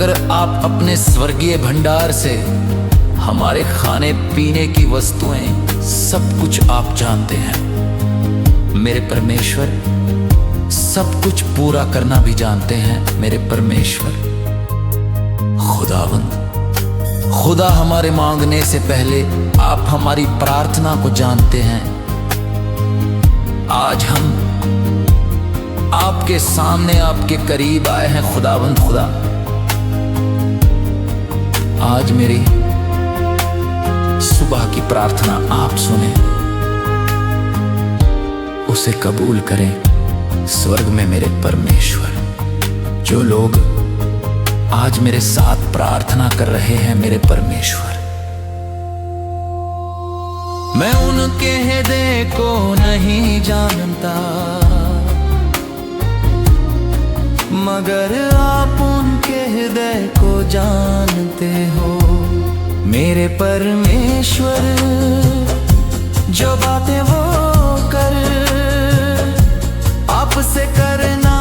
अगर आप अपने स्वर्गीय भंडार से हमारे खाने पीने की वस्तुएं सब कुछ आप जानते हैं मेरे परमेश्वर, सब कुछ पूरा करना भी जानते हैं मेरे परमेश्वर। खुदा हमारे मांगने से पहले आप हमारी प्रार्थना को जानते हैं। आज हम आपके सामने आपके करीब आए हैं खुदा। आज मेरी सुबह की प्रार्थना आप सुने, उसे कबूल करें स्वर्ग में मेरे परमेश्वर। जो लोग आज मेरे साथ प्रार्थना कर रहे हैं मेरे परमेश्वर, मैं उनके हृदय को नहीं जानता, मगर आप उनके हृदय को जानते हो मेरे परमेश्वर। जो बातें वो कर आपसे करना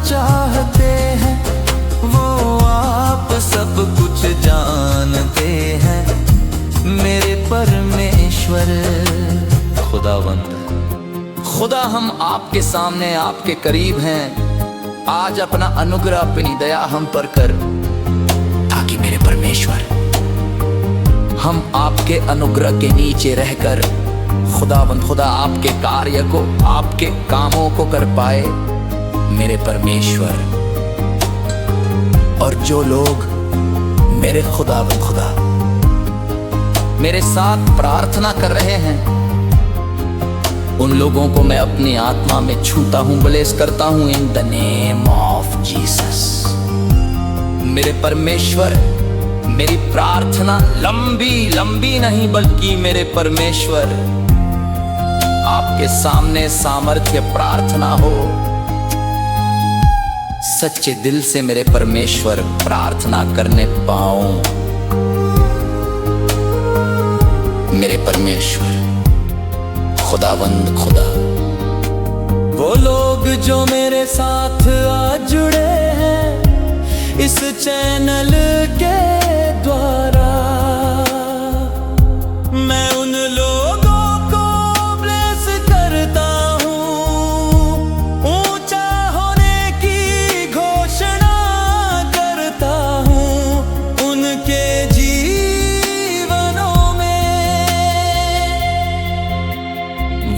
चाहते हैं, वो आप सब कुछ जानते हैं मेरे परमेश्वर। खुदा हम आपके सामने आपके करीब हैं। आज अपना अनुग्रह अपनी दया हम पर कर, ताकि मेरे परमेश्वर हम आपके अनुग्रह के नीचे रहकर खुदा आपके कार्य को, आपके कामों को कर पाए मेरे परमेश्वर। और जो लोग मेरे खुदा मेरे साथ प्रार्थना कर रहे हैं, उन लोगों को मैं अपनी आत्मा में छूता हूं, ब्लेस करता हूं इन द नेम ऑफ जीसस। मेरे परमेश्वर, मेरी प्रार्थना लंबी नहीं, बल्कि मेरे परमेश्वर आपके सामने सामर्थ्य प्रार्थना हो। सच्चे दिल से मेरे परमेश्वर प्रार्थना करने पाऊं मेरे परमेश्वर। खुदा वो लोग जो मेरे साथ आज जुड़े हैं इस चैनल के द्वारा, मैं उन लोगों को ब्लेस करता हूँ, ऊंचा होने की घोषणा करता हूँ उनके जीवनों में।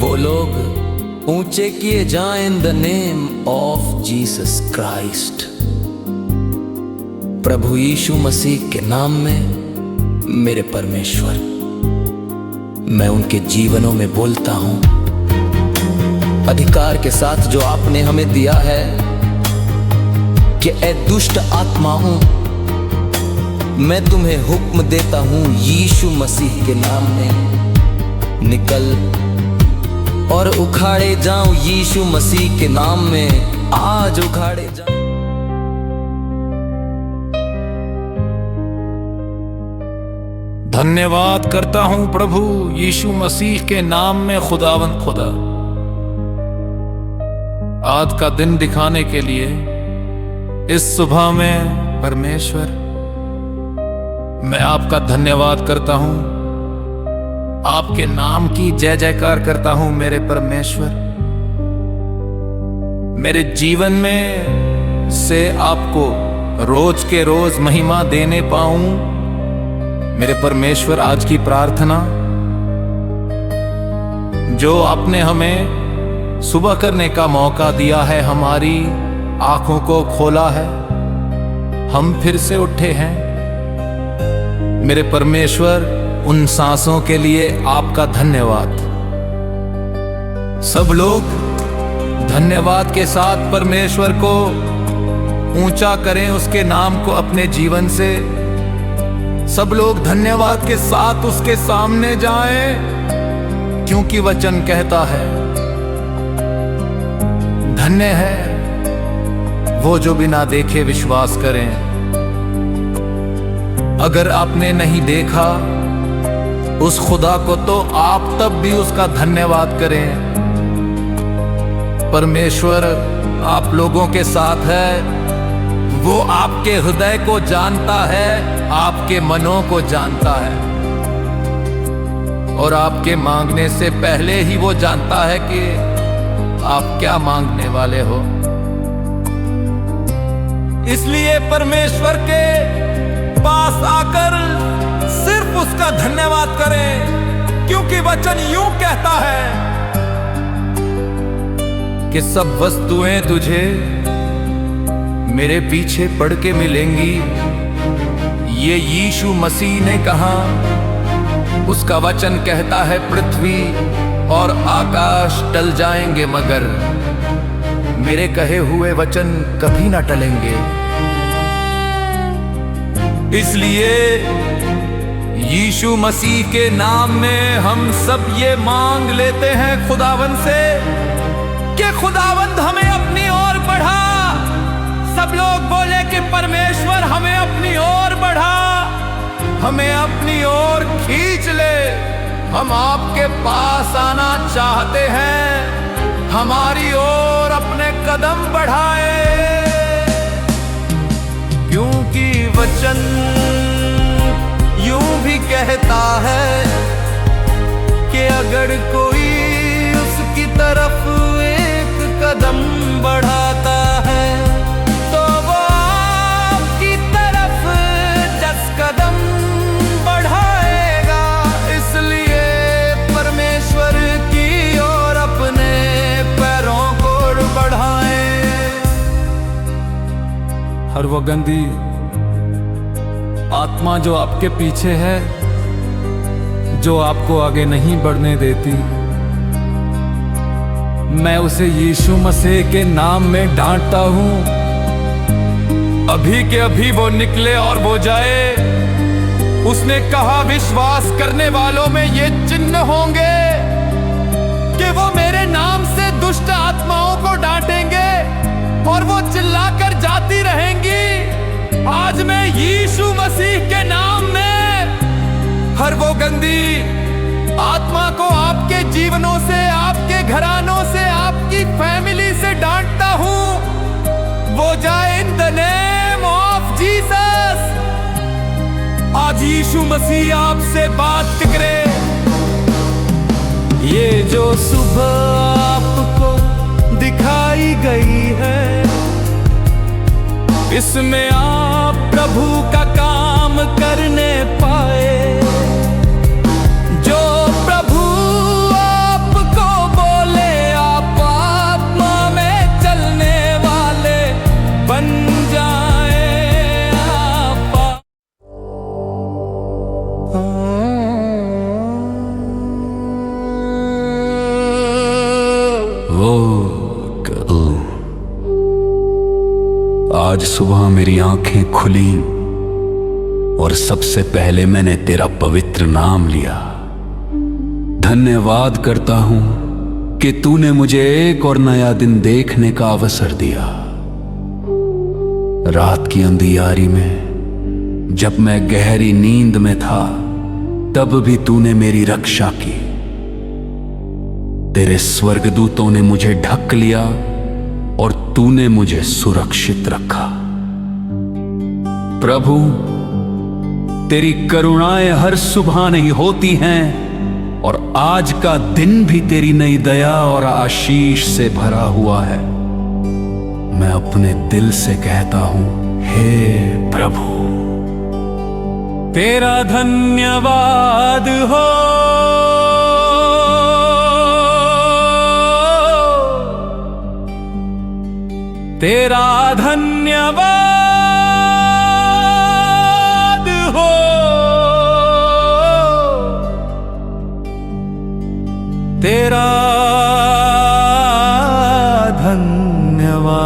वो लोग ऊंचे किए जाएं in the name of Jesus Christ. प्रभु यीशु मसीह के नाम में मेरे परमेश्वर, मैं उनके जीवनों में बोलता हूं अधिकार के साथ जो आपने हमें दिया है कि ए दुष्ट आत्माओं, मैं तुम्हें हुक्म देता हूं यीशु मसीह के नाम में, निकल और उखाड़े जाऊं यीशु मसीह के नाम में, आज उखाड़े जाऊं। धन्यवाद करता हूं प्रभु यीशु मसीह के नाम में खुदा। आज का दिन दिखाने के लिए इस सुबह में परमेश्वर, मैं आपका धन्यवाद करता हूं, आपके नाम की जय जयकार करता हूं मेरे परमेश्वर। मेरे जीवन में से आपको रोज के रोज महिमा देने पाऊं मेरे परमेश्वर। आज की प्रार्थना जो आपने हमें सुबह करने का मौका दिया है, हमारी आंखों को खोला है, हम फिर से उठे हैं मेरे परमेश्वर। उन सांसों के लिए आपका धन्यवाद। सब लोग धन्यवाद के साथ परमेश्वर को ऊंचा करें, उसके नाम को अपने जीवन से। सब लोग धन्यवाद के साथ उसके सामने जाएं, क्योंकि वचन कहता है धन्य है वो जो बिना देखे विश्वास करें। अगर आपने नहीं देखा उस खुदा को, तो आप तब भी उसका धन्यवाद करें। परमेश्वर आप लोगों के साथ है, वो आपके हृदय को जानता है, आपके मनों को जानता है, और आपके मांगने से पहले ही वो जानता है कि आप क्या मांगने वाले हो। इसलिए परमेश्वर के पास आकर सिर्फ उसका धन्यवाद करें, क्योंकि वचन यूं कहता है कि सब वस्तुएं तुझे मेरे पीछे पड़ के मिलेंगी। ये यीशु मसीह ने कहा। उसका वचन कहता है पृथ्वी और आकाश टल जाएंगे, मगर मेरे कहे हुए वचन कभी ना टलेंगे। इसलिए यीशु मसीह के नाम में हम सब ये मांग लेते हैं खुदावंद से कि खुदावंद हमें अपनी ओर बढ़ा। सब लोग बोले कि परमेश्वर हमें अपनी ओर बढ़ा, हमें अपनी ओर खींच ले। हम आपके पास आना चाहते हैं, हमारी ओर अपने कदम बढ़ाए, क्योंकि वचन यूं भी कहता है कि अगर कोई उसकी तरफ एक कदम बढ़ाता है तो वो आपकी तरफ 10 कदम बढ़ाएगा। इसलिए परमेश्वर की ओर अपने पैरों को बढ़ाएं। हर वो गंदी आत्मा जो आपके पीछे है, जो आपको आगे नहीं बढ़ने देती, मैं उसे यीशु मसीह के नाम में डांटता हूं। अभी के अभी वो निकले और वो जाए। उसने कहा विश्वास करने वालों में ये चिन्ह होंगे कि वो मेरे नाम से दुष्ट आत्माओं को डांटेंगे और वो चिल्लाकर जाती रहेंगी। आज मैं यीशु मसीह के नाम में हर वो गंदी आत्मा को आपके जीवनों से, आपके घरानों से, आपकी फैमिली से डांटता हूं। वो जाए इन द नेम ऑफ जीसस। आज यीशु मसीह आपसे बात करे। ये जो सुबह आपको दिखाई गई है, इसमें आप प्रभु का काम करने पाए। जो प्रभु आपको बोले, आप आत्मा में चलने वाले बन जाए। आप वो आज सुबह मेरी आंखें खुली और सबसे पहले मैंने तेरा पवित्र नाम लिया। धन्यवाद करता हूं कि तूने मुझे एक और नया दिन देखने का अवसर दिया। रात की अंधियारी में जब मैं गहरी नींद में था, तब भी तूने मेरी रक्षा की। तेरे स्वर्गदूतों ने मुझे ढक लिया और तूने मुझे सुरक्षित रखा। प्रभु, तेरी करुणाएं हर सुबह नहीं होती हैं और आज का दिन भी तेरी नई दया और आशीष से भरा हुआ है। मैं अपने दिल से कहता हूं, हे प्रभु, तेरा धन्यवाद हो। तेरा धन्यवाद हो। तेरा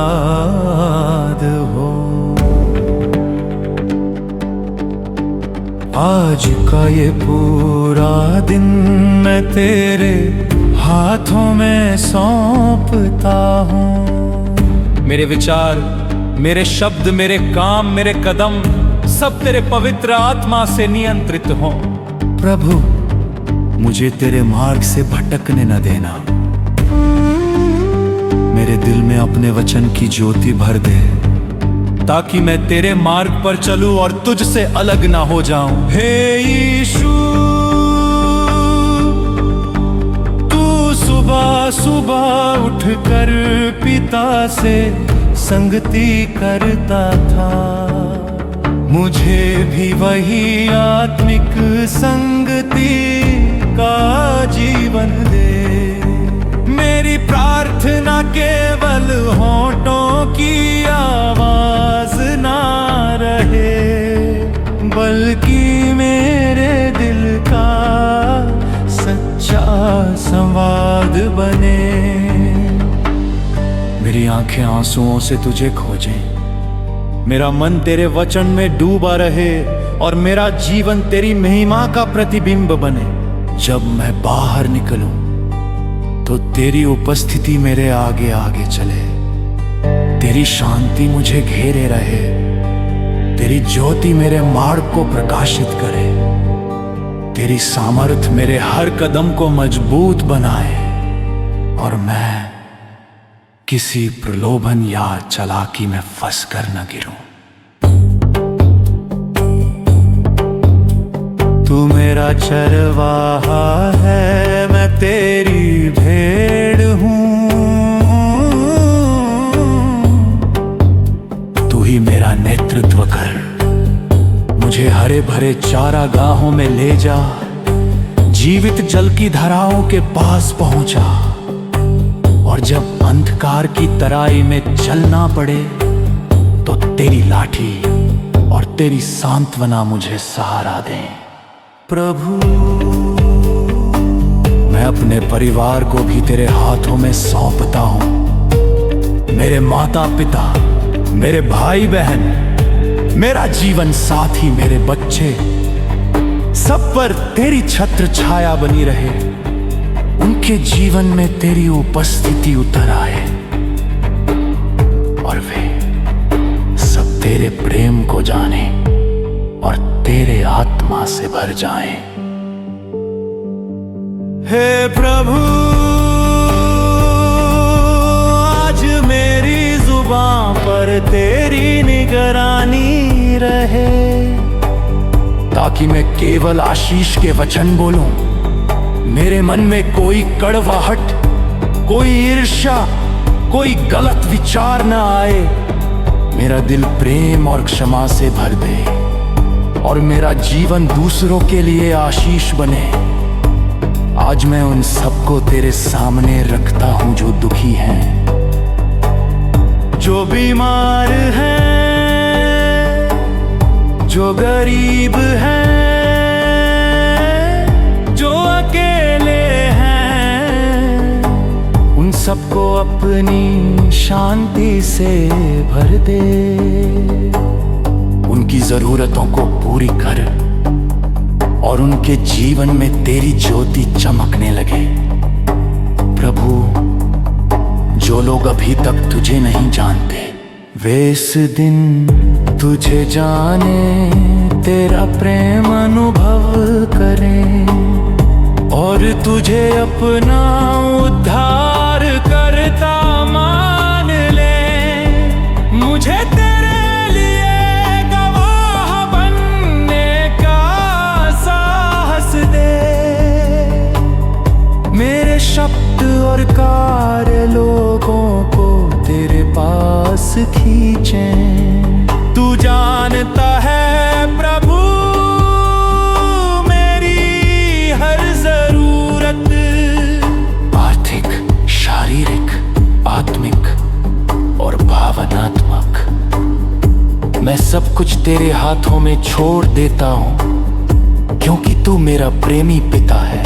धन्यवाद हो। आज का ये पूरा दिन मैं तेरे हाथों में सौंपता हूँ। मेरे विचार, मेरे शब्द, मेरे काम, मेरे कदम सब तेरे पवित्र आत्मा से नियंत्रित हों। प्रभु, मुझे तेरे मार्ग से भटकने न देना। मेरे दिल में अपने वचन की ज्योति भर दे ताकि मैं तेरे मार्ग पर चलूं और तुझसे अलग ना हो जाऊं। हे यीशु, तू सुबह सुबह उठकर पिता से संगति करता था, मुझे भी वही आत्मिक संगति का जीवन दे। मेरी प्रार्थना केवल होंठों की आवाज ना रहे, बल्कि मेरे दिल का सच्चा संवाद बने। मेरी आंखें आंसुओं से तुझे खोजें, मेरा मन तेरे वचन में डूबा रहे और मेरा जीवन तेरी महिमा का प्रतिबिंब बने। जब मैं बाहर निकलूं तो तेरी उपस्थिति मेरे आगे आगे चले, तेरी शांति मुझे घेरे रहे, तेरी ज्योति मेरे मार्ग को प्रकाशित करे, तेरी सामर्थ मेरे हर कदम को मजबूत बनाए और मैं किसी प्रलोभन या चालाकी में फंस कर न गिरूं। तू मेरा चरवाहा है, मैं तेरी भेड़ हूँ, तू ही मेरा नेतृत्व कर, मुझे हरे भरे चारागाहों में ले जा, जीवित जल की धाराओं के पास पहुंचा। और जब अंधकार की तराई में चलना पड़े तो तेरी लाठी और तेरी सांत्वना मुझे सहारा दे। प्रभु, मैं अपने परिवार को भी तेरे हाथों में सौंपता हूं। मेरे माता पिता, मेरे भाई बहन, मेरा जीवन साथी, मेरे बच्चे, सब पर तेरी छत्र छाया बनी रहे, उनके जीवन में तेरी उपस्थिति उतर आए और वे सब तेरे प्रेम को जाने और तेरे आत्मा से भर जाएं। हे प्रभु, आज मेरी जुबान पर तेरी निगरानी रहे, ताकि मैं केवल आशीष के वचन बोलूं। मेरे मन में कोई कड़वाहट, कोई ईर्ष्या, कोई गलत विचार न आए। मेरा दिल प्रेम और क्षमा से भर दे और मेरा जीवन दूसरों के लिए आशीष बने। आज मैं उन सबको तेरे सामने रखता हूं जो दुखी हैं, जो बीमार हैं, जो गरीब हैं, जो अकेले हैं, उन सबको अपनी शांति से भर दे। उनकी जरूरतों को पूरी कर और उनके जीवन में तेरी ज्योति चमकने लगे। प्रभु, जो लोग अभी तक तुझे नहीं जानते, वे इस दिन तुझे जाने, तेरा प्रेम अनुभव करें और तुझे अपना उद्धार करता मान ले। मुझे तेरे लिए गवाह बनने का साहस दे। मेरे शब्द और कार्य लोगों को तेरे पास खींचें। तू जानता है प्रभु मेरी हर जरूरत, आर्थिक, शारीरिक, आत्मिक और भावनात्मक। मैं सब कुछ तेरे हाथों में छोड़ देता हूं, क्योंकि तू मेरा प्रेमी पिता है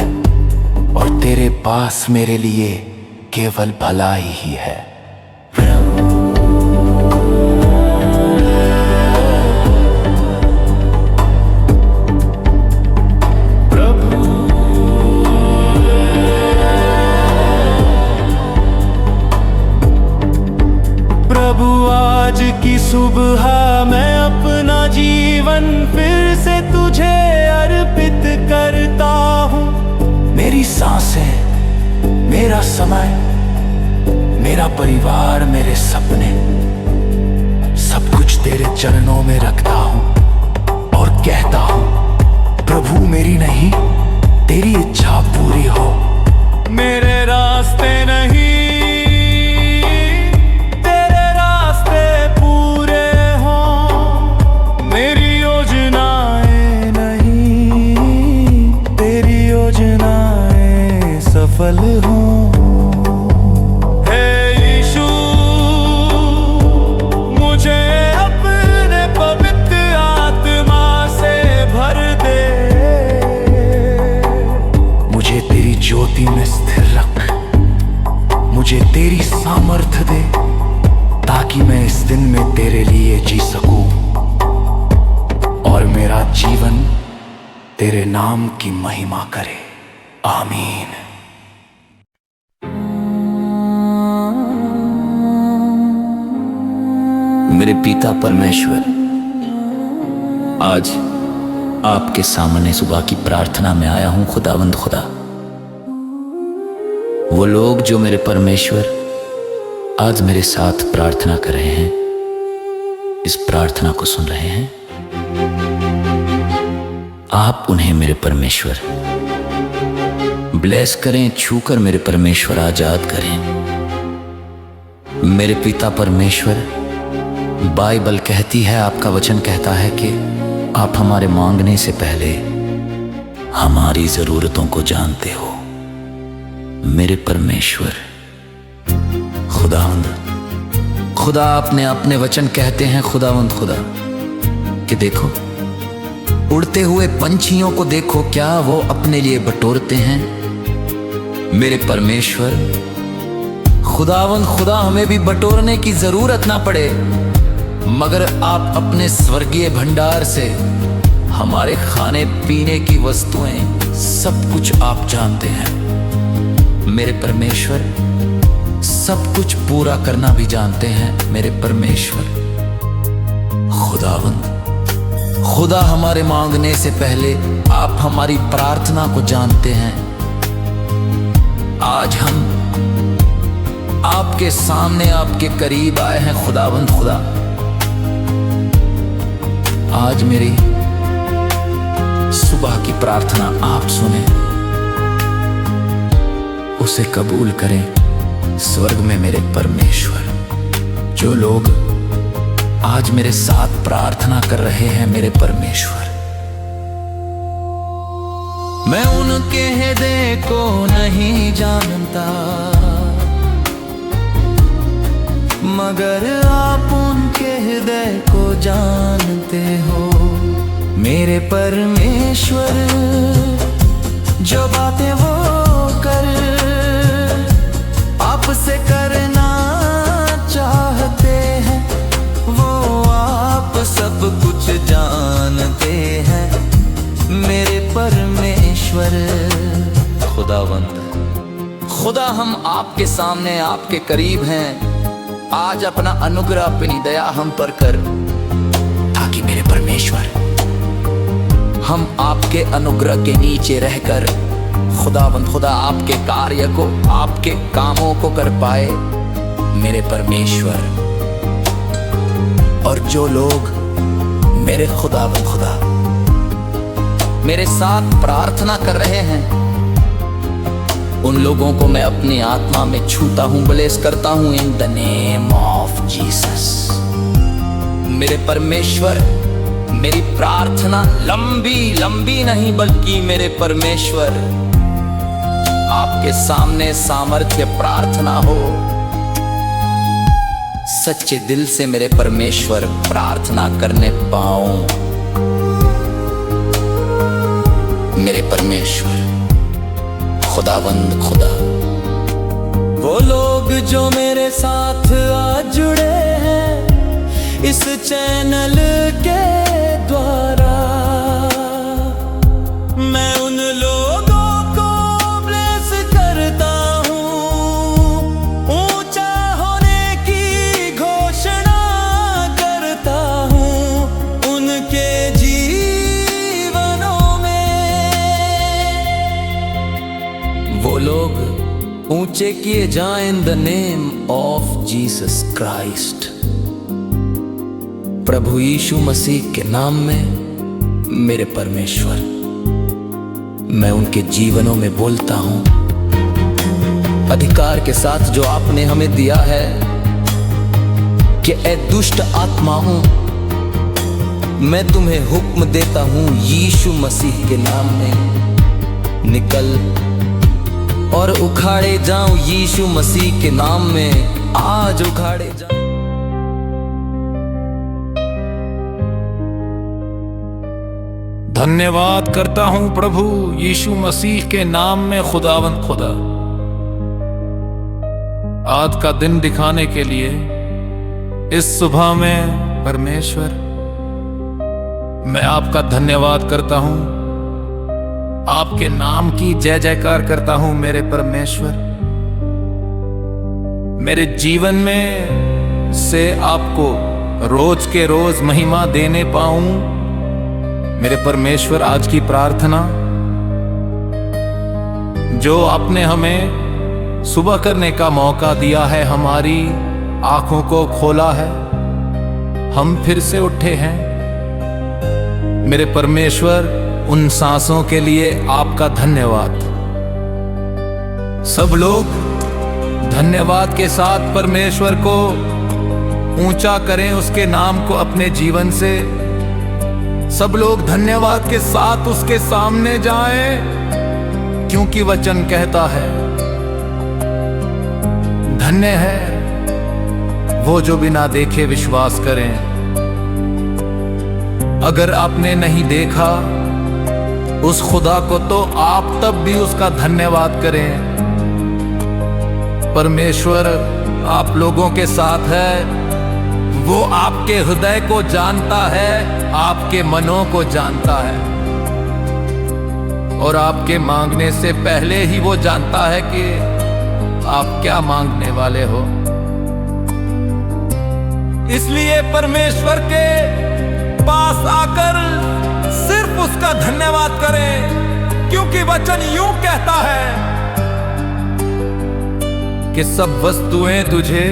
और तेरे पास मेरे लिए केवल भलाई ही है। आज की सुबह मैं अपना जीवन फिर से तुझे अर्पित करता हूँ। मेरी सांसें, मेरा समय, मेरा परिवार, मेरे सपने, सब कुछ तेरे चरणों में रखता हूँ और कहता हूँ प्रभु मेरी नहीं तेरी इच्छा पूरी हो। मेरे रास्ते नहीं तेरे रास्ते पूरे हों, मेरी योजनाएं नहीं तेरी योजनाएं सफल हों। ज्योति में स्थिर रख, मुझे तेरी सामर्थ्य दे ताकि मैं इस दिन में तेरे लिए जी सकूं और मेरा जीवन तेरे नाम की महिमा करे। आमीन। मेरे पिता परमेश्वर, आज आपके सामने सुबह की प्रार्थना में आया हूं। खुदावंद खुदा, वो लोग जो मेरे परमेश्वर आज मेरे साथ प्रार्थना कर रहे हैं, इस प्रार्थना को सुन रहे हैं, आप उन्हें मेरे परमेश्वर ब्लेस करें, छूकर मेरे परमेश्वर आजाद करें। मेरे पिता परमेश्वर, बाइबल कहती है, आपका वचन कहता है कि आप हमारे मांगने से पहले हमारी जरूरतों को जानते हो। मेरे परमेश्वर खुदावंद खुदा, आपने अपने वचन कहते हैं खुदावंद खुदा कि देखो उड़ते हुए पंछियों को देखो, क्या वो अपने लिए बटोरते हैं। मेरे परमेश्वर खुदावंद खुदा, हमें भी बटोरने की जरूरत ना पड़े, मगर आप अपने स्वर्गीय भंडार से हमारे खाने पीने की वस्तुएं सब कुछ आप जानते हैं। मेरे परमेश्वर सब कुछ पूरा करना भी जानते हैं। मेरे परमेश्वर खुदावंद खुदा, हमारे मांगने से पहले आप हमारी प्रार्थना को जानते हैं। आज हम आपके सामने, आपके करीब आए हैं खुदावंद खुदा। आज मेरी सुबह की प्रार्थना आप सुने, उसे कबूल करें स्वर्ग में मेरे परमेश्वर। जो लोग आज मेरे साथ प्रार्थना कर रहे हैं मेरे परमेश्वर, मैं उनके हृदय को नहीं जानता, मगर आप उनके हृदय को जानते हो। मेरे परमेश्वर जो बातें वो कर आपसे करना चाहते हैं, वो आप सब कुछ जानते हैं। मेरे परमेश्वर खुदावंद खुदा, हम आपके सामने, आपके करीब हैं। आज अपना अनुग्रह, अपनी दया हम पर कर, ताकि मेरे परमेश्वर हम आपके अनुग्रह के नीचे रहकर खुदावंद खुदा आपके कार्य को, आपके कामों को कर पाए मेरे परमेश्वर। और जो लोग मेरे खुदावंद खुदा मेरे साथ प्रार्थना कर रहे हैं, उन लोगों को मैं अपनी आत्मा में छूता हूं, ब्लेस करता हूं इन द नेम ऑफ जीसस। मेरे परमेश्वर, मेरी प्रार्थना लंबी लंबी नहीं, बल्कि मेरे परमेश्वर आपके सामने सामर्थ्य प्रार्थना हो। सच्चे दिल से मेरे परमेश्वर प्रार्थना करने पाऊं। मेरे परमेश्वर खुदावंद खुदा, वो लोग जो मेरे साथ आज जुड़े हैं इस चैनल के द्वारा, मैं उन लोगों को ब्लेस करता हूँ, ऊंचा होने की घोषणा करता हूँ उनके जीवनों में। वो लोग ऊंचे किए जाएं in the name of Jesus Christ. प्रभु यीशु मसीह के नाम में मेरे परमेश्वर, मैं उनके जीवनों में बोलता हूं अधिकार के साथ जो आपने हमें दिया है कि ए दुष्ट आत्मा हूं, मैं तुम्हें हुक्म देता हूं यीशु मसीह के नाम में निकल और उखाड़े जाऊं। यीशु मसीह के नाम में आज उखाड़े जाऊं। धन्यवाद करता हूं प्रभु यीशु मसीह के नाम में खुदावंद खुदा, आज का दिन दिखाने के लिए इस सुबह में परमेश्वर मैं आपका धन्यवाद करता हूं, आपके नाम की जय जयकार करता हूं मेरे परमेश्वर। मेरे जीवन में से आपको रोज के रोज महिमा देने पाऊं मेरे परमेश्वर। आज की प्रार्थना जो आपने हमें सुबह करने का मौका दिया है, हमारी आंखों को खोला है, हम फिर से उठे हैं मेरे परमेश्वर। उन सांसों के लिए आपका धन्यवाद। सब लोग धन्यवाद के साथ परमेश्वर को ऊंचा करें, उसके नाम को अपने जीवन से। सब लोग धन्यवाद के साथ उसके सामने जाएं, क्योंकि वचन कहता है धन्य है वो जो बिना देखे विश्वास करें। अगर आपने नहीं देखा उस खुदा को तो आप तब भी उसका धन्यवाद करें। परमेश्वर आप लोगों के साथ है, वो आपके हृदय को जानता है, आपके मनों को जानता है, और आपके मांगने से पहले ही वो जानता है कि आप क्या मांगने वाले हो। इसलिए परमेश्वर के पास आकर सिर्फ उसका धन्यवाद करें, क्योंकि वचन यूं कहता है कि सब वस्तुएं तुझे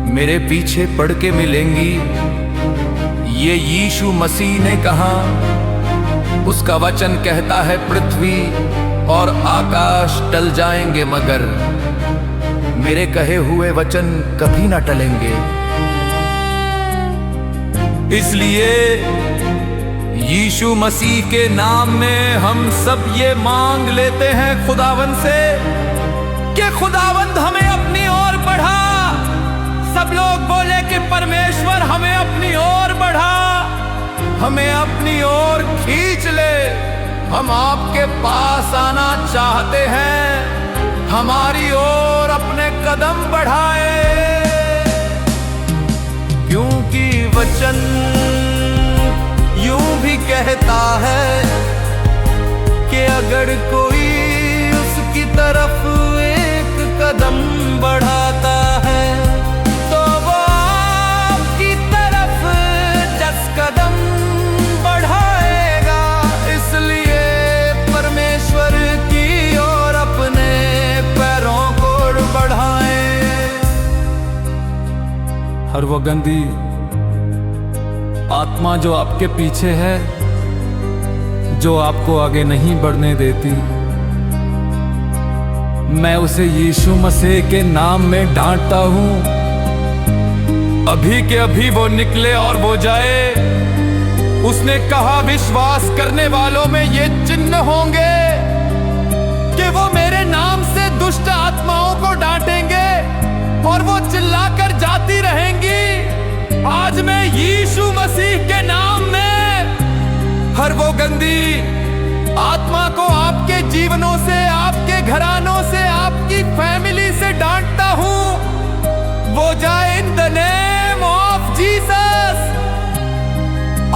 मेरे पीछे पड़ के मिलेंगी। ये यीशु मसीह ने कहा, उसका वचन कहता है पृथ्वी और आकाश टल जाएंगे मगर मेरे कहे हुए वचन कभी ना टलेंगे। इसलिए यीशु मसीह के नाम में हम सब ये मांग लेते हैं खुदावंद से कि खुदावंद हमें अपनी ओर बढ़ा। सब लोग बोले कि परमेश्वर हमें अपनी ओर बढ़ा, हमें अपनी ओर खींच ले। हम आपके पास आना चाहते हैं, हमारी ओर अपने कदम बढ़ाए, क्योंकि वचन यूं भी कहता है कि अगर कोई उसकी तरफ एक कदम बढ़ाता है तो वो आपकी तरफ 10 कदम बढ़ाएगा। इसलिए परमेश्वर की ओर अपने पैरों को बढ़ाएं। हर वो गंदी आत्मा जो आपके पीछे है, जो आपको आगे नहीं बढ़ने देती, मैं उसे यीशु मसीह के नाम में डांटता हूं। अभी के अभी वो निकले और वो जाए। उसने कहा विश्वास करने वालों में ये चिन्ह होंगे कि वो मेरे नाम से दुष्ट आत्माओं को डांटेंगे और वो चिल्लाकर जाती रहेंगी। आज मैं यीशु मसीह के नाम में हर वो गंदी आत्मा को आपके जीवनों से, आपके घरानों से, आपकी फैमिली से डांटता हूं। वो जाए इन द नेम ऑफ जीसस।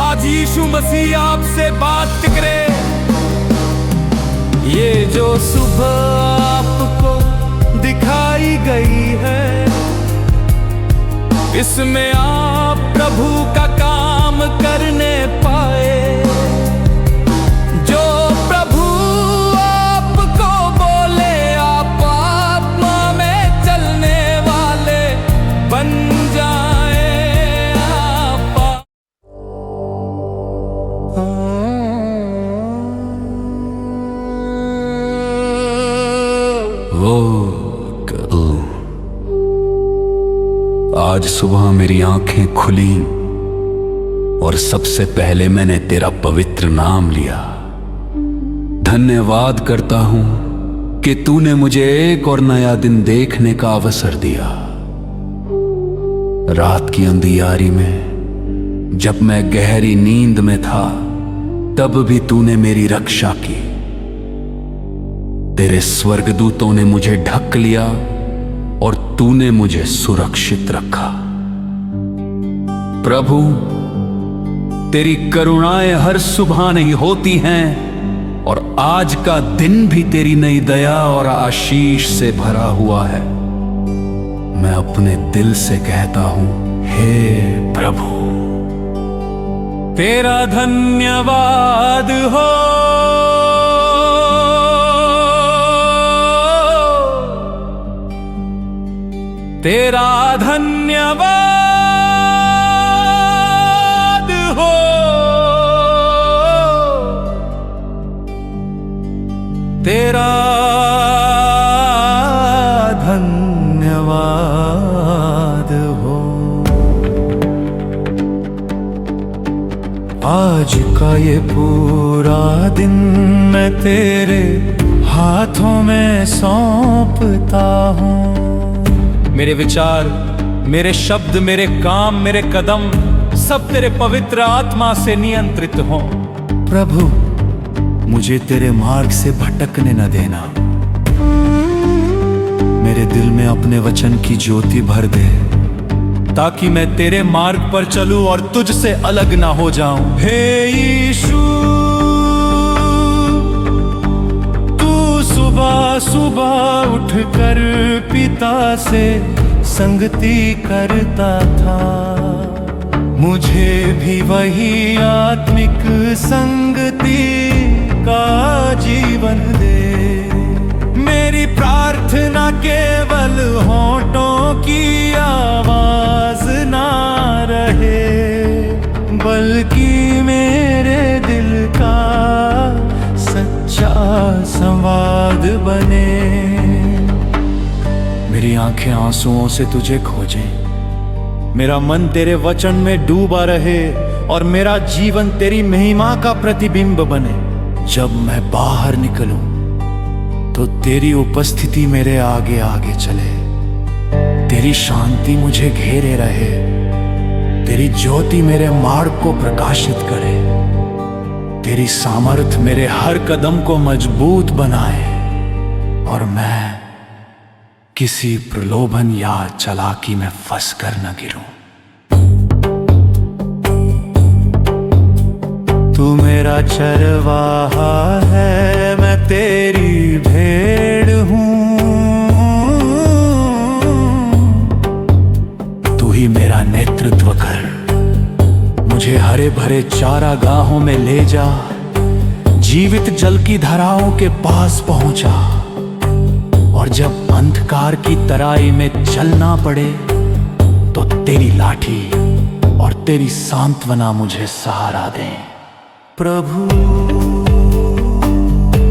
आज यीशु मसीह आपसे बात करे। ये जो सुबह आपको दिखाई गई है, इसमें आप प्रभु का काम करने पाए। जो प्रभु आपको बोले आप आत्मा में चलने वाले बन जाए। आज सुबह मेरी आंखें खुली और सबसे पहले मैंने तेरा पवित्र नाम लिया। धन्यवाद करता हूं कि तूने मुझे एक और नया दिन देखने का अवसर दिया। रात की अंधियारी में जब मैं गहरी नींद में था, तब भी तूने मेरी रक्षा की। तेरे स्वर्गदूतों ने मुझे ढक लिया और तूने मुझे सुरक्षित रखा। प्रभु, तेरी करुणाएं हर सुबह नहीं होती हैं और आज का दिन भी तेरी नई दया और आशीष से भरा हुआ है। मैं अपने दिल से कहता हूं, हे प्रभु, तेरा धन्यवाद हो। तेरा धन्यवाद हो। तेरा धन्यवाद हो। आज का ये पूरा दिन मैं तेरे हाथों में सौंपता हूँ। मेरे विचार, मेरे शब्द, मेरे काम, मेरे कदम सब तेरे पवित्र आत्मा से नियंत्रित हों। प्रभु, मुझे तेरे मार्ग से भटकने न देना। मेरे दिल में अपने वचन की ज्योति भर दे, ताकि मैं तेरे मार्ग पर चलूं और तुझसे अलग ना हो जाऊं। हे यीशु, तू सुबह सुबह उठकर पिता से संगति करता था। मुझे भी वही आत्मिक संगति का जीवन दे। मेरी प्रार्थना केवल होठों की आवाज ना रहे, बल्कि मेरे दिल का सच्चा संवाद बने। मेरी आंखें आंसुओं से तुझे खोजें, मेरा मन तेरे वचन में डूबा रहे और मेरा जीवन तेरी महिमा का प्रतिबिंब बने। जब मैं बाहर निकलूं तो तेरी उपस्थिति मेरे आगे आगे चले, तेरी शांति मुझे घेरे रहे, तेरी ज्योति मेरे मार्ग को प्रकाशित करे, तेरी सामर्थ मेरे हर कदम को मजबूत बनाए और मैं किसी प्रलोभन या चालाकी में फंस कर न गिरूं। तू मेरा चरवाहा है, मैं तेरी भेड़ हूं। तू ही मेरा नेतृत्व कर, मुझे हरे भरे चारागाहों में ले जा, जीवित जल की धाराओं के पास पहुंचा। और जब अंधकार की तराई में चलना पड़े तो तेरी लाठी और तेरी सांत्वना मुझे सहारा दे। प्रभु,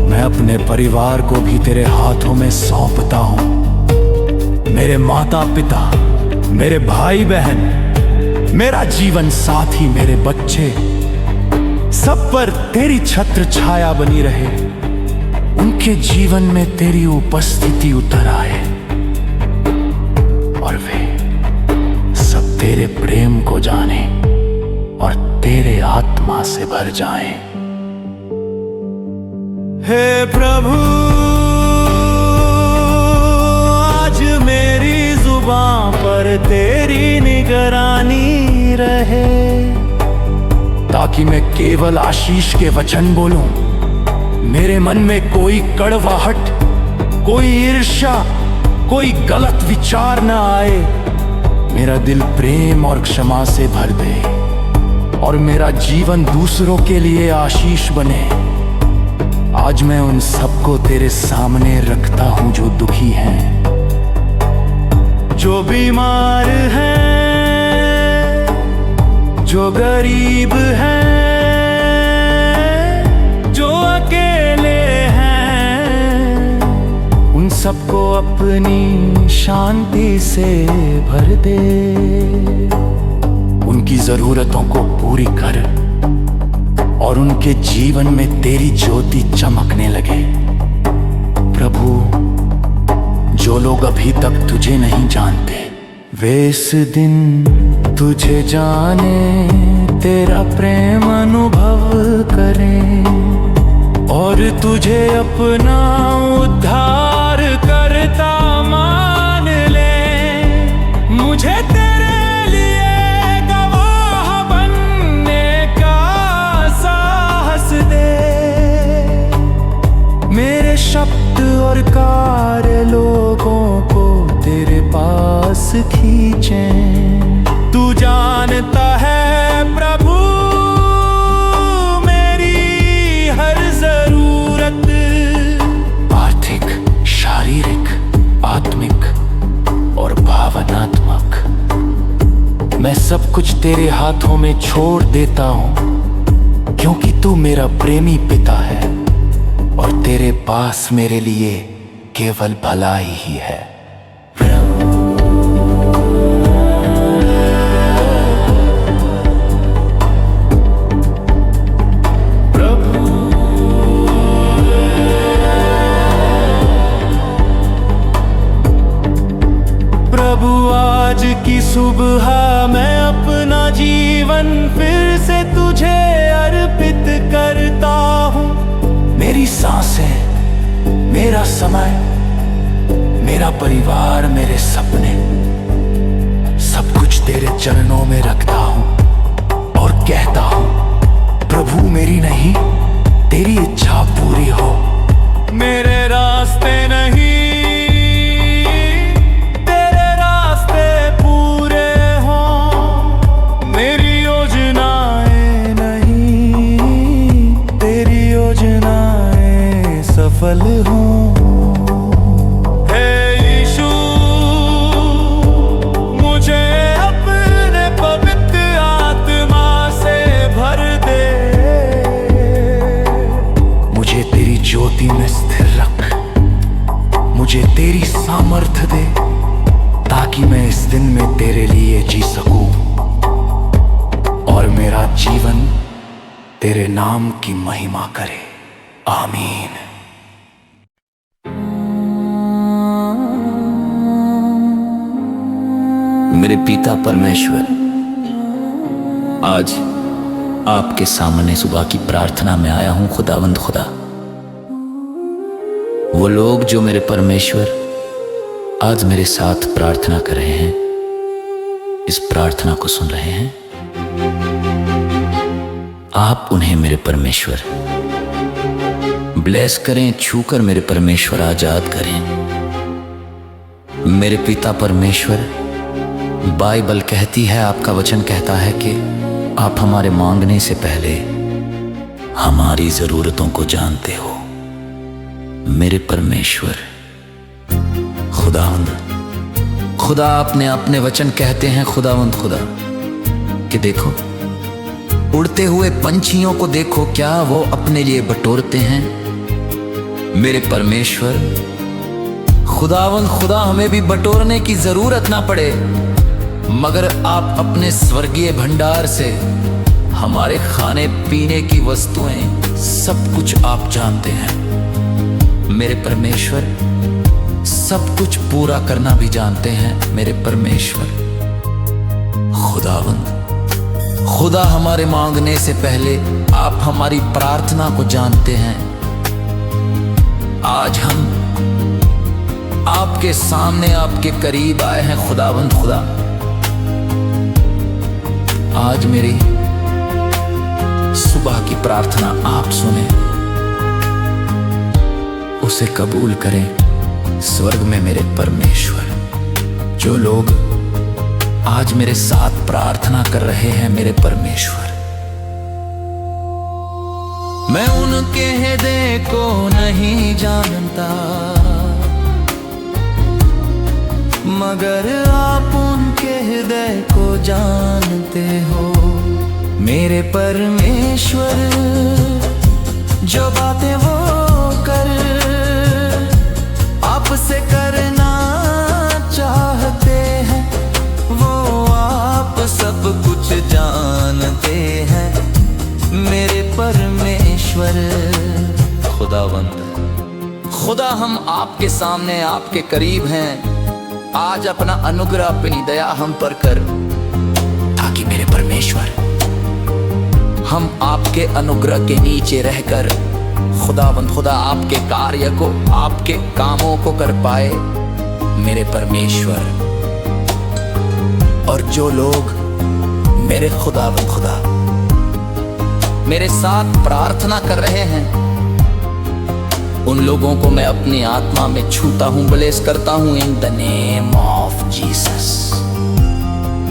मैं अपने परिवार को भी तेरे हाथों में सौंपता हूं। मेरे माता पिता, मेरे भाई बहन, मेरा जीवन साथी, मेरे बच्चे, सब पर तेरी छत्र छाया बनी रहे। उनके जीवन में तेरी उपस्थिति उतर आए और वे सब तेरे प्रेम को जाने और तेरे आत्मा से भर जाएं। हे प्रभु, आज मेरी जुबान पर तेरी निगरानी रहे, ताकि मैं केवल आशीष के वचन बोलूं। मेरे मन में कोई कड़वाहट, कोई ईर्ष्या, कोई गलत विचार न आए। मेरा दिल प्रेम और क्षमा से भर दे और मेरा जीवन दूसरों के लिए आशीष बने। आज मैं उन सबको तेरे सामने रखता हूं जो दुखी हैं, जो बीमार हैं, जो गरीब हैं, सबको अपनी शांति से भर दे। उनकी जरूरतों को पूरी कर और उनके जीवन में तेरी ज्योति चमकने लगे। प्रभु, जो लोग अभी तक तुझे नहीं जानते, वे इस दिन तुझे जाने, तेरा प्रेम अनुभव करें और तुझे अपना उद्धार करता मान ले। मुझे तेरे लिए गवाह बनने का साहस दे। मेरे शब्द और कार्य लोगों को तेरे पास खींचें। तू जानता है प्रभु मेरी हर जरूरत, आर्थिक, शारीरिक, आत्मिक और भावनात्मक। मैं सब कुछ तेरे हाथों में छोड़ देता हूं, क्योंकि तू मेरा प्रेमी पिता है और तेरे पास मेरे लिए केवल भलाई ही है। प्रभु, आज की सुबह मैं अपना जीवन फिर से तुझे अर्पित करता हूँ। मेरी सांसें, मेरा समय, मेरा परिवार, मेरे सपने, सब कुछ तेरे चरणों में रखता हूँ और कहता हूँ, प्रभु मेरी नहीं, तेरी इच्छा पूरी हो। मेरे रास्ते नहीं, तेरे रास्ते पूरे हों। मेरी योजनाएं नहीं, तेरी योजनाएं सफल हों। हे यीशु, मुझे अपने पवित्र आत्मा से भर दे। मुझे तेरी ज्योति में स्थिर रख, मुझे तेरी सामर्थ्य दे, ताकि मैं इस दिन में तेरे लिए जी सकूं और मेरा जीवन तेरे नाम की महिमा करे। आमीन। मेरे पिता परमेश्वर, आज आपके सामने सुबह की प्रार्थना में आया हूं। खुदावंद खुदा, वो लोग जो मेरे परमेश्वर आज मेरे साथ प्रार्थना कर रहे हैं, इस प्रार्थना को सुन रहे हैं, आप उन्हें मेरे परमेश्वर ब्लेस करें, छूकर मेरे परमेश्वर आजाद करें। मेरे पिता परमेश्वर, बाइबल कहती है, आपका वचन कहता है कि आप हमारे मांगने से पहले हमारी जरूरतों को जानते हो। मेरे परमेश्वर खुदावंद खुदा, आपने अपने वचन कहते हैं खुदावंद खुदा कि देखो, उड़ते हुए पंछियों को देखो, क्या वो अपने लिए बटोरते हैं। मेरे परमेश्वर खुदावंद खुदा, हमें भी बटोरने की जरूरत ना पड़े, मगर आप अपने स्वर्गीय भंडार से हमारे खाने पीने की वस्तुएं सब कुछ आप जानते हैं। मेरे परमेश्वर सब कुछ पूरा करना भी जानते हैं। मेरे परमेश्वर खुदावंद खुदा, हमारे मांगने से पहले आप हमारी प्रार्थना को जानते हैं। आज हम आपके सामने, आपके करीब आए हैं खुदावंद खुदा। आज मेरी सुबह की प्रार्थना आप सुने, उसे कबूल करें स्वर्ग में मेरे परमेश्वर। जो लोग आज मेरे साथ प्रार्थना कर रहे हैं मेरे परमेश्वर, मैं उनके हृदय को नहीं जानता, मगर आप उनके हृदय को जानते हो। मेरे परमेश्वर, जो बातें वो कर आपसे परमेश्वर खुदावंद, खुदा हम आपके सामने आपके करीब हैं। आज अपना अनुग्रह अपनी दया हम पर कर, ताकि मेरे परमेश्वर हम आपके अनुग्रह के नीचे रहकर खुदावंद खुदा आपके कार्य को, आपके कामों को कर पाए मेरे परमेश्वर। और जो लोग मेरे खुदावंद खुदा मेरे साथ प्रार्थना कर रहे हैं, उन लोगों को मैं अपनी आत्मा में छूता हूं, ब्लेस करता हूं इन द नेम ऑफ जीसस।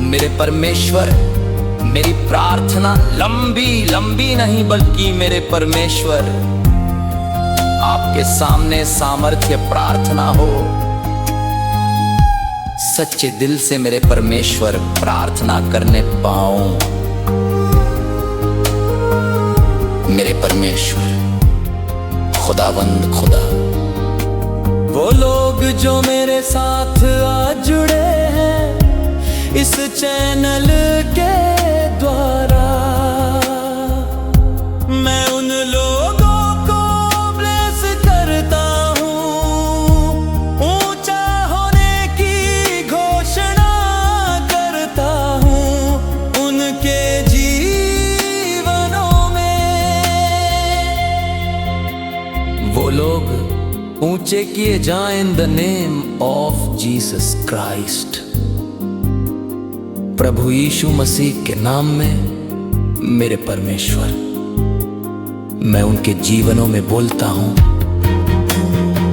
मेरे परमेश्वर, मेरी प्रार्थना लंबी लंबी नहीं, बल्कि मेरे परमेश्वर आपके सामने सामर्थ्य प्रार्थना हो। सच्चे दिल से मेरे परमेश्वर प्रार्थना करने पाऊं। मेरे परमेश्वर खुदावंद खुदा, वो लोग जो मेरे साथ आज जुड़े हैं इस चैनल के द्वारा, मैं उन लोगों को ब्लेस करता हूँ, ऊंचा होने की घोषणा करता हूँ उनके जीवनों में। वो लोग ऊंचे किए जाएं in the name of Jesus Christ. प्रभु यीशु मसीह के नाम में मेरे परमेश्वर, मैं उनके जीवनों में बोलता हूं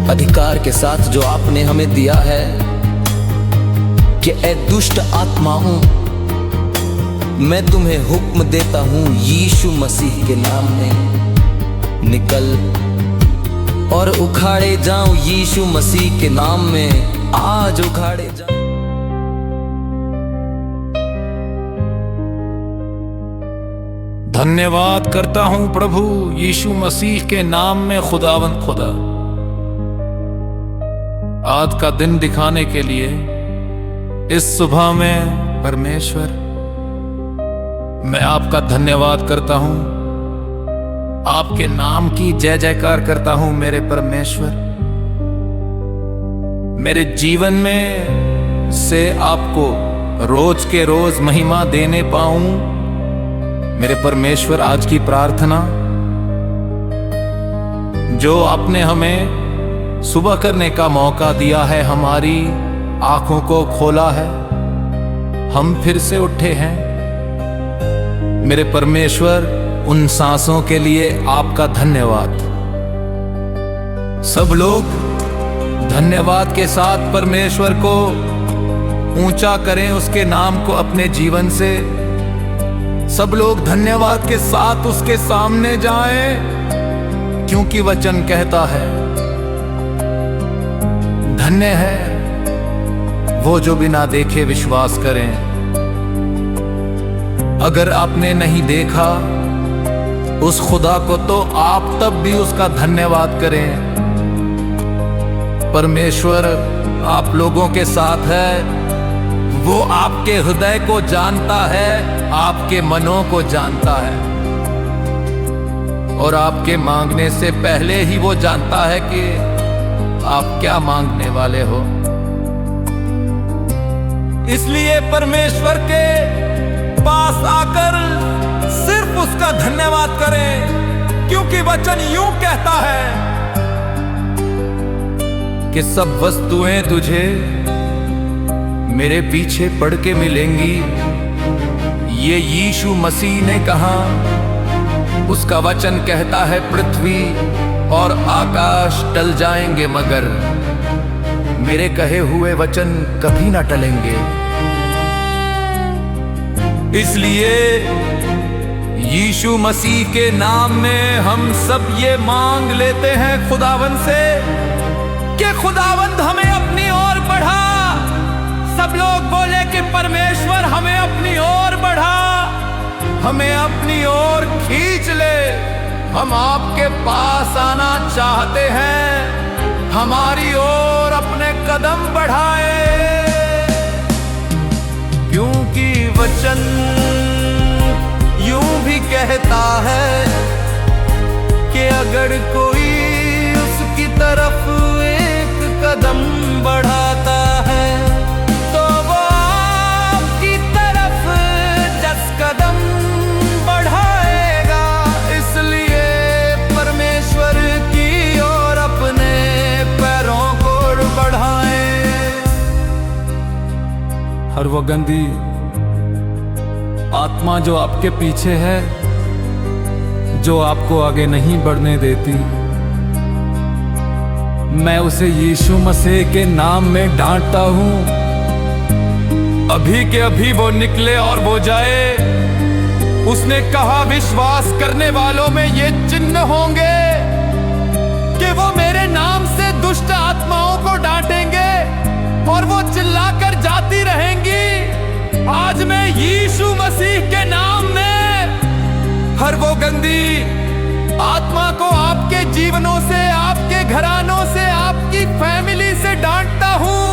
अधिकार के साथ जो आपने हमें दिया है कि ए दुष्ट आत्माओं, मैं तुम्हें हुक्म देता हूं यीशु मसीह के नाम में, निकल और उखाड़े जाऊं यीशु मसीह के नाम में, आज उखाड़े जाऊं। धन्यवाद करता हूं प्रभु यीशु मसीह के नाम में खुदावंद खुदा, आज का दिन दिखाने के लिए इस सुबह में परमेश्वर मैं आपका धन्यवाद करता हूं, आपके नाम की जय जयकार करता हूं मेरे परमेश्वर। मेरे जीवन में से आपको रोज के रोज महिमा देने पाऊं मेरे परमेश्वर। आज की प्रार्थना जो आपने हमें सुबह करने का मौका दिया है, हमारी आंखों को खोला है, हम फिर से उठे हैं मेरे परमेश्वर। उन सांसों के लिए आपका धन्यवाद। सब लोग धन्यवाद के साथ परमेश्वर को ऊंचा करें, उसके नाम को अपने जीवन से। सब लोग धन्यवाद के साथ उसके सामने जाएं, क्योंकि वचन कहता है धन्य है वो जो बिना देखे विश्वास करें। अगर आपने नहीं देखा उस खुदा को, तो आप तब भी उसका धन्यवाद करें। परमेश्वर आप लोगों के साथ है, वो आपके हृदय को जानता है, आपके मनों को जानता है, और आपके मांगने से पहले ही वो जानता है कि आप क्या मांगने वाले हो। इसलिए परमेश्वर के पास आकर सिर्फ उसका धन्यवाद करें, क्योंकि वचन यूं कहता है कि सब वस्तुएं तुझे मेरे पीछे पड़ के मिलेंगी। ये यीशु मसीह ने कहा, उसका वचन कहता है पृथ्वी और आकाश टल जाएंगे, मगर मेरे कहे हुए वचन कभी ना टलेंगे। इसलिए यीशु मसीह के नाम में हम सब ये मांग लेते हैं खुदावंद से कि खुदावंद हमें अपनी ओर बढ़ा। सब लोग बोले कि परमेश्वर हमें अपनी ओर बढ़ा, हमें अपनी ओर खींच ले। हम आपके पास आना चाहते हैं, हमारी ओर अपने कदम बढ़ाए, क्योंकि वचन यूं भी कहता है और वो गंदी आत्मा जो आपके पीछे है, जो आपको आगे नहीं बढ़ने देती, मैं उसे यीशु मसीह के नाम में डांटता हूं। अभी के अभी वो निकले और वो जाए। उसने कहा विश्वास करने वालों में ये चिन्ह होंगे कि वो मेरे नाम से दुष्ट आत्माओं को डांटेंगे और वो चिल्लाकर जाती रहेंगी। आज मैं यीशु मसीह के नाम में हर वो गंदी आत्मा को आपके जीवनों से, आपके घरानों से, आपकी फैमिली से डांटता हूं।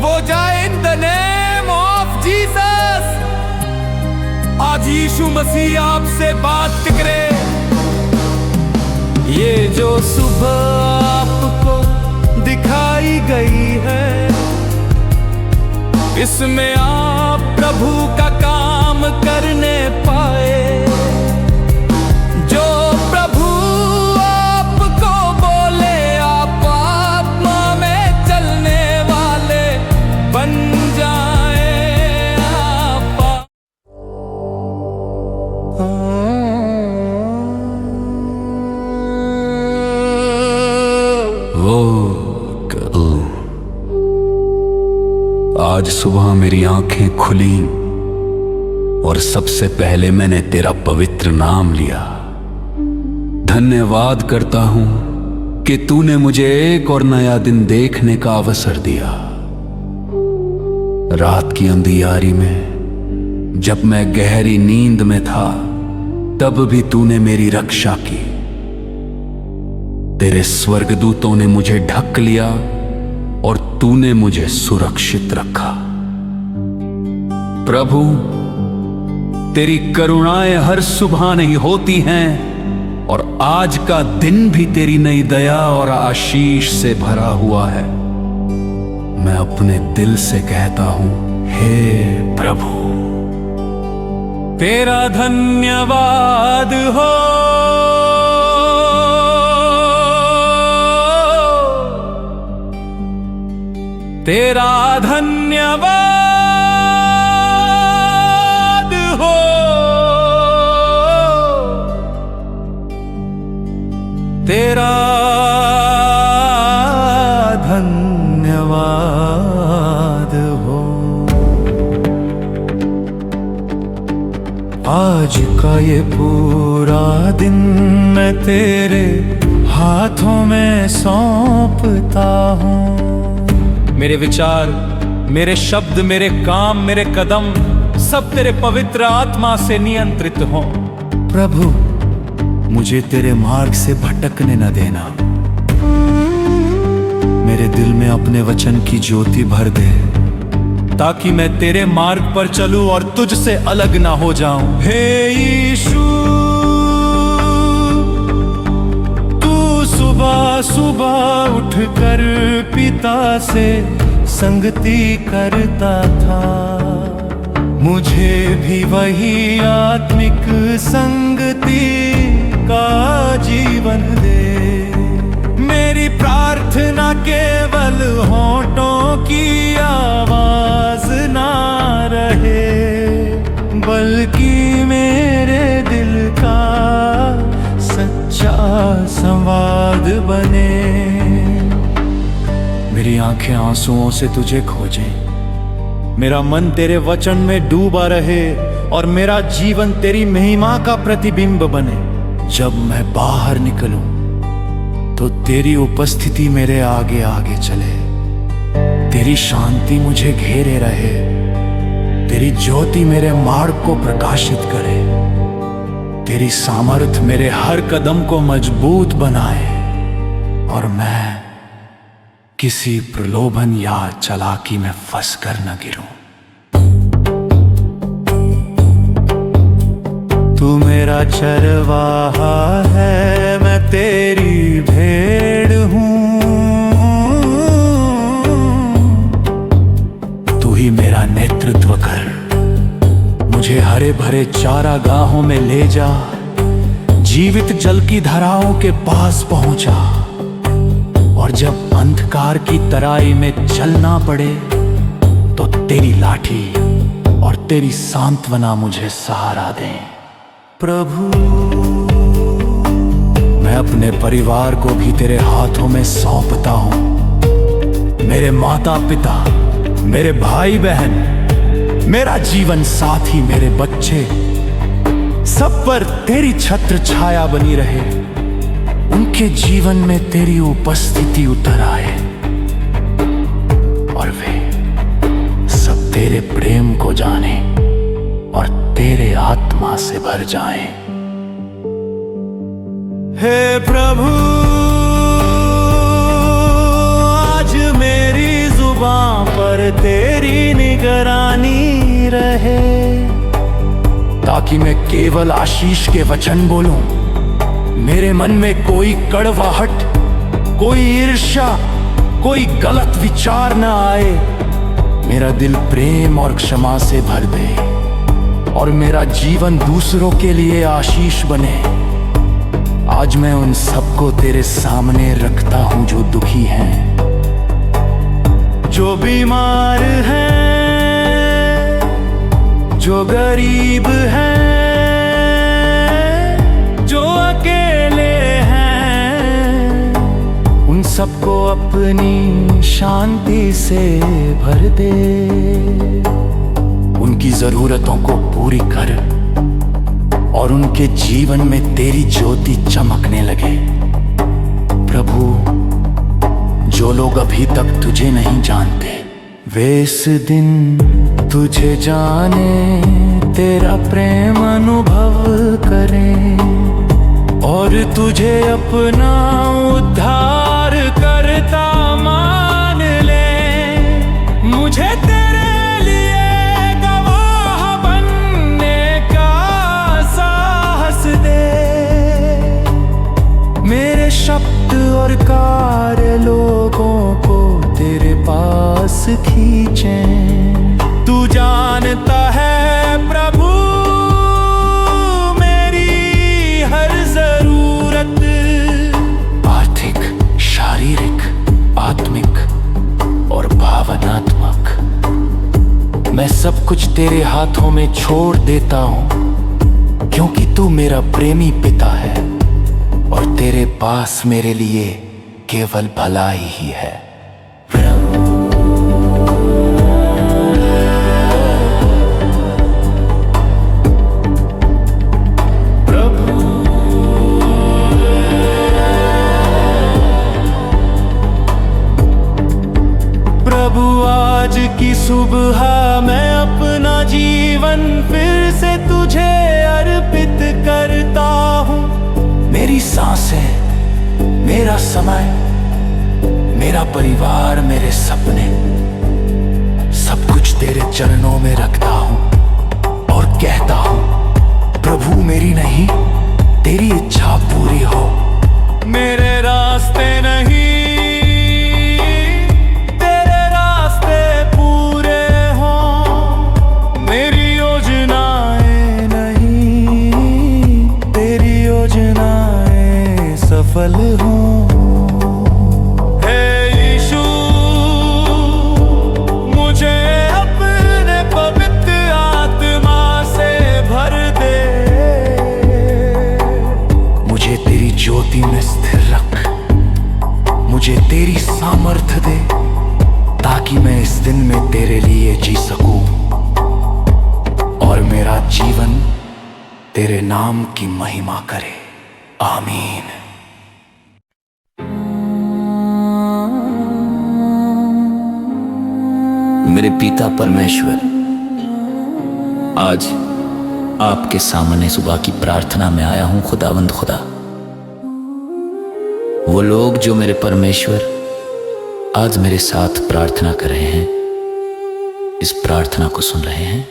वो जाए इन द नेम ऑफ जीसस। आज यीशु मसीह आपसे बात करे। ये जो सुबह आपको दिखाई गई है, इसमें आप प्रभु का काम करने पाए। जो प्रभु आपको बोले, आप आत्मा में चलने वाले बन जाए। आप वो कल आज सुबह मेरी आंखें खुली और सबसे पहले मैंने तेरा पवित्र नाम लिया। धन्यवाद करता हूं कि तूने मुझे एक और नया दिन देखने का अवसर दिया। रात की अंधियारी में जब मैं गहरी नींद में था, तब भी तूने मेरी रक्षा की। तेरे स्वर्गदूतों ने मुझे ढक लिया और तूने मुझे सुरक्षित रखा। प्रभु, तेरी करुणाएं हर सुबह नहीं होती हैं और आज का दिन भी तेरी नई दया और आशीष से भरा हुआ है। मैं अपने दिल से कहता हूं, हे प्रभु, तेरा धन्यवाद हो। तेरा धन्यवाद हो। तेरा धन्यवाद हो। आज का ये पूरा दिन मैं तेरे हाथों में सौंपता हूँ। मेरे विचार, मेरे शब्द, मेरे काम, मेरे कदम सब तेरे पवित्र आत्मा से नियंत्रित हों। प्रभु, मुझे तेरे मार्ग से भटकने न देना। मेरे दिल में अपने वचन की ज्योति भर दे, ताकि मैं तेरे मार्ग पर चलूं और तुझसे अलग ना हो जाऊं। हे यीशु, तू सुबह सुबह उठकर पिता से संगति करता था। मुझे भी वही आत्मिक संगति का जीवन दे। मेरी प्रार्थना केवल होठों की आवाज ना रहे, बल्कि मेरे दिल का सच्चा संवाद बने। मेरी आंखें आंसुओं से तुझे खोजें, मेरा मन तेरे वचन में डूबा रहे और मेरा जीवन तेरी महिमा का प्रतिबिंब बने। जब मैं बाहर निकलूं तो तेरी उपस्थिति मेरे आगे आगे चले, तेरी शांति मुझे घेरे रहे, तेरी ज्योति मेरे मार्ग को प्रकाशित करे, तेरी सामर्थ मेरे हर कदम को मजबूत बनाए और मैं किसी प्रलोभन या चालाकी में फंसकर न गिरूं। तू मेरा चरवाहा है, मैं तेरी भेड़ हूं। तू ही मेरा नेतृत्व कर, मुझे हरे भरे चारागाहों में ले जा, जीवित जल की धाराओं के पास पहुंचा। और जब अंधकार की तराई में चलना पड़े तो तेरी लाठी और तेरी सांत्वना मुझे सहारा दे। प्रभु, मैं अपने परिवार को भी तेरे हाथों में सौंपता हूं। मेरे माता पिता, मेरे भाई बहन, मेरा जीवन साथी, मेरे बच्चे, सब पर तेरी छत्र छाया बनी रहे। उनके जीवन में तेरी उपस्थिति उतर आए और वे सब तेरे प्रेम को जाने और तेरे आत्मा से भर जाएं। हे प्रभु, आज मेरी जुबान पर तेरी निगरानी रहे, ताकि मैं केवल आशीष के वचन बोलूं। मेरे मन में कोई कड़वाहट, कोई ईर्ष्या, कोई गलत विचार न आए। मेरा दिल प्रेम और क्षमा से भर दे और मेरा जीवन दूसरों के लिए आशीष बने। आज मैं उन सबको तेरे सामने रखता हूं जो दुखी हैं, जो बीमार हैं, जो गरीब हैं, जो अकेले हैं। उन सबको अपनी शांति से भर दे, उनकी जरूरतों को पूरी कर और उनके जीवन में तेरी ज्योति चमकने लगे। प्रभु, जो लोग अभी तक तुझे नहीं जानते, वे इस दिन तुझे जाने, तेरा प्रेम अनुभव करें और तुझे अपना उद्धार करता मान ले। मुझे तेरे लिए गवाह बनने का साहस दे। मेरे शब्द और कार्य लोगों को तेरे पास खींचें। तू जानता है प्रभु मेरी हर जरूरत, आर्थिक, शारीरिक, आत्मिक और भावनात्मक। मैं सब कुछ तेरे हाथों में छोड़ देता हूं, क्योंकि तू मेरा प्रेमी पिता है और तेरे पास मेरे लिए केवल भलाई ही है। प्रभु, आज की सुबह मैं अपना जीवन फिर से तुझे अर्पित करता हूँ। मेरी सांसें, मेरा समय, मेरा परिवार, मेरे सपने, सब कुछ तेरे चरणों में रखता हूँ और कहता हूँ, प्रभु मेरी नहीं, तेरी इच्छा पूरी हो। मेरे रास्ते नहीं, तेरे रास्ते पूरे हों। मेरी योजनाएं नहीं, तेरी योजनाएं सफल हों। हे यीशु, मुझे अपने पवित्र आत्मा से भर दे। मुझे तेरी ज्योति में स्थिर रख, मुझे तेरी सामर्थ्य दे, ताकि मैं इस दिन में तेरे लिए जी सकूं और मेरा जीवन तेरे नाम की महिमा करे। आमीन। मेरे पिता परमेश्वर, आज आपके सामने सुबह की प्रार्थना में आया हूं। खुदावंद खुदा, वो लोग जो मेरे परमेश्वर आज मेरे साथ प्रार्थना कर रहे हैं, इस प्रार्थना को सुन रहे हैं,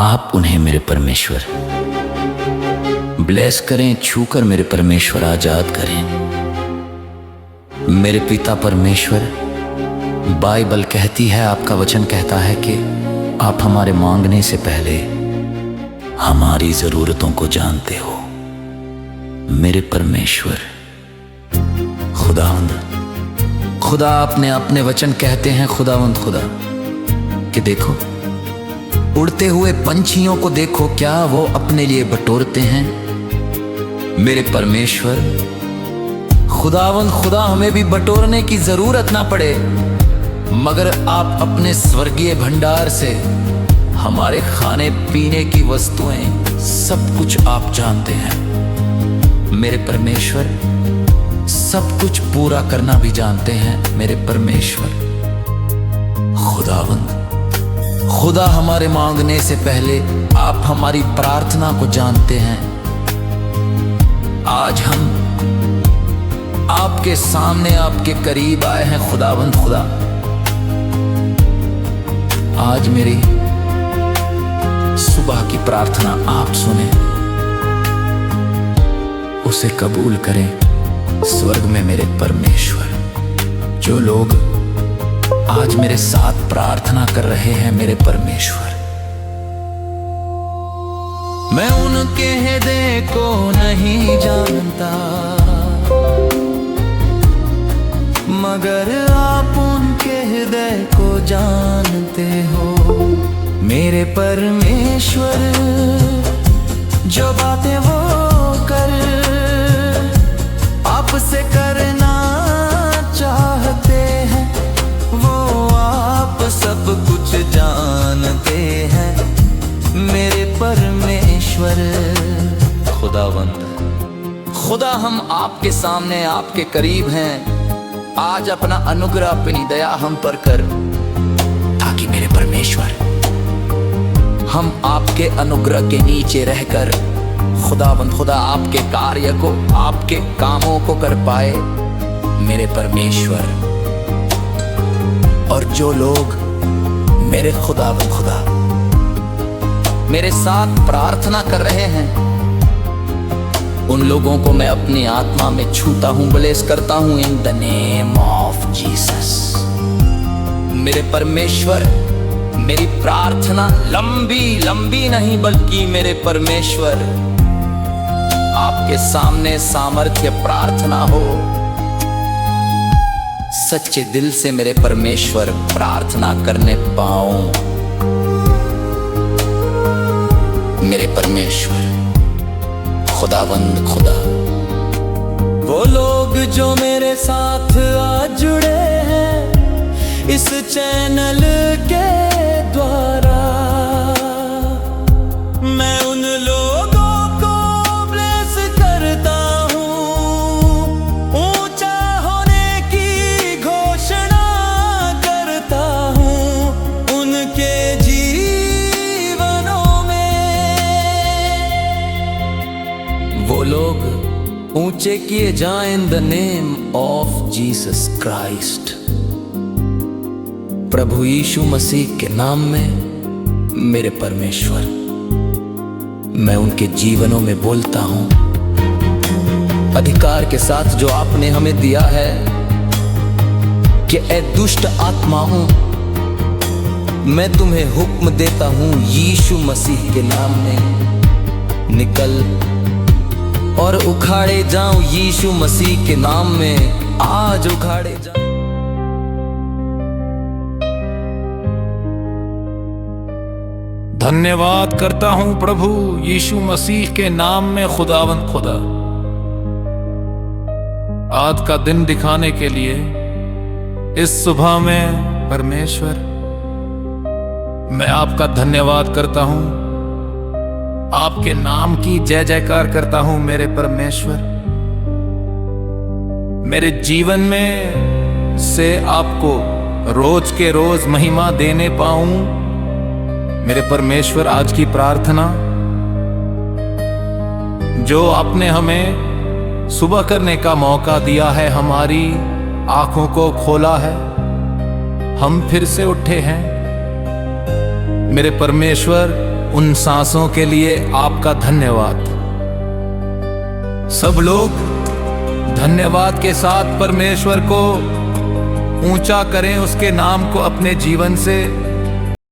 आप उन्हें मेरे परमेश्वर ब्लेस करें, छूकर मेरे परमेश्वर आजाद करें। मेरे पिता परमेश्वर, बाइबल कहती है, आपका वचन कहता है कि आप हमारे मांगने से पहले हमारी जरूरतों को जानते हो। मेरे परमेश्वर खुदावंद, खुदा अपने वचन कहते हैं खुदावंद खुदा कि देखो उड़ते हुए पंछियों को देखो, क्या वो अपने लिए बटोरते हैं। मेरे परमेश्वर खुदावंद खुदा हमें भी बटोरने की जरूरत ना पड़े, मगर आप अपने स्वर्गीय भंडार से हमारे खाने पीने की वस्तुएं सब कुछ आप जानते हैं। मेरे परमेश्वर सब कुछ पूरा करना भी जानते हैं। मेरे परमेश्वर खुदावंद खुदा हमारे मांगने से पहले आप हमारी प्रार्थना को जानते हैं। आज हम आपके सामने आपके करीब आए हैं खुदावंद खुदा। आज मेरी सुबह की प्रार्थना आप सुने, उसे कबूल करें स्वर्ग में मेरे परमेश्वर। जो लोग आज मेरे साथ प्रार्थना कर रहे हैं मेरे परमेश्वर, मैं उनके हृदय को नहीं जानता, मगर आप उनके हृदय को जानते हो। मेरे परमेश्वर जो बातें वो कर आपसे करना चाहते हैं, वो आप सब कुछ जानते हैं। मेरे परमेश्वर खुदावंद खुदा, हम आपके सामने आपके करीब हैं। आज अपना अनुग्रह अपनी दया हम पर कर, ताकि मेरे परमेश्वर हम आपके अनुग्रह के नीचे रहकर खुदावंद खुदा आपके कार्य को, आपके कामों को कर पाए मेरे परमेश्वर। और जो लोग मेरे खुदावंद खुदा मेरे साथ प्रार्थना कर रहे हैं, उन लोगों को मैं अपनी आत्मा में छूता हूं, ब्लेस करता हूं इन द नेम ऑफ जीसस। मेरे परमेश्वर मेरी प्रार्थना लंबी लंबी नहीं, बल्कि मेरे परमेश्वर आपके सामने सामर्थ्य प्रार्थना हो। सच्चे दिल से मेरे परमेश्वर प्रार्थना करने पाऊं। मेरे परमेश्वर खुदावंद खुदा, वो लोग जो मेरे साथ आज जुड़े हैं इस चैनल के द्वारा, मैं उन लोगों को ब्लेस करता हूँ, ऊंचा होने की घोषणा करता हूँ उनके जीवनों में। वो लोग ऊंचे किए जाएं in the name of Jesus Christ. प्रभु यीशु मसीह के नाम में मेरे परमेश्वर, मैं उनके जीवनों में बोलता हूं अधिकार के साथ जो आपने हमें दिया है कि ए दुष्ट आत्माओं, मैं तुम्हें हुक्म देता हूं यीशु मसीह के नाम में, निकल और उखाड़े जाऊं यीशु मसीह के नाम में, आज उखाड़े जाऊं। धन्यवाद करता हूं प्रभु यीशु मसीह के नाम में खुदावंद खुदा, आज का दिन दिखाने के लिए इस सुबह में परमेश्वर मैं आपका धन्यवाद करता हूं, आपके नाम की जय जयकार करता हूं मेरे परमेश्वर। मेरे जीवन में से आपको रोज के रोज महिमा देने पाऊं मेरे परमेश्वर। आज की प्रार्थना जो आपने हमें सुबह करने का मौका दिया है, हमारी आंखों को खोला है, हम फिर से उठे हैं मेरे परमेश्वर। उन सांसों के लिए आपका धन्यवाद। सब लोग धन्यवाद के साथ परमेश्वर को ऊंचा करें, उसके नाम को अपने जीवन से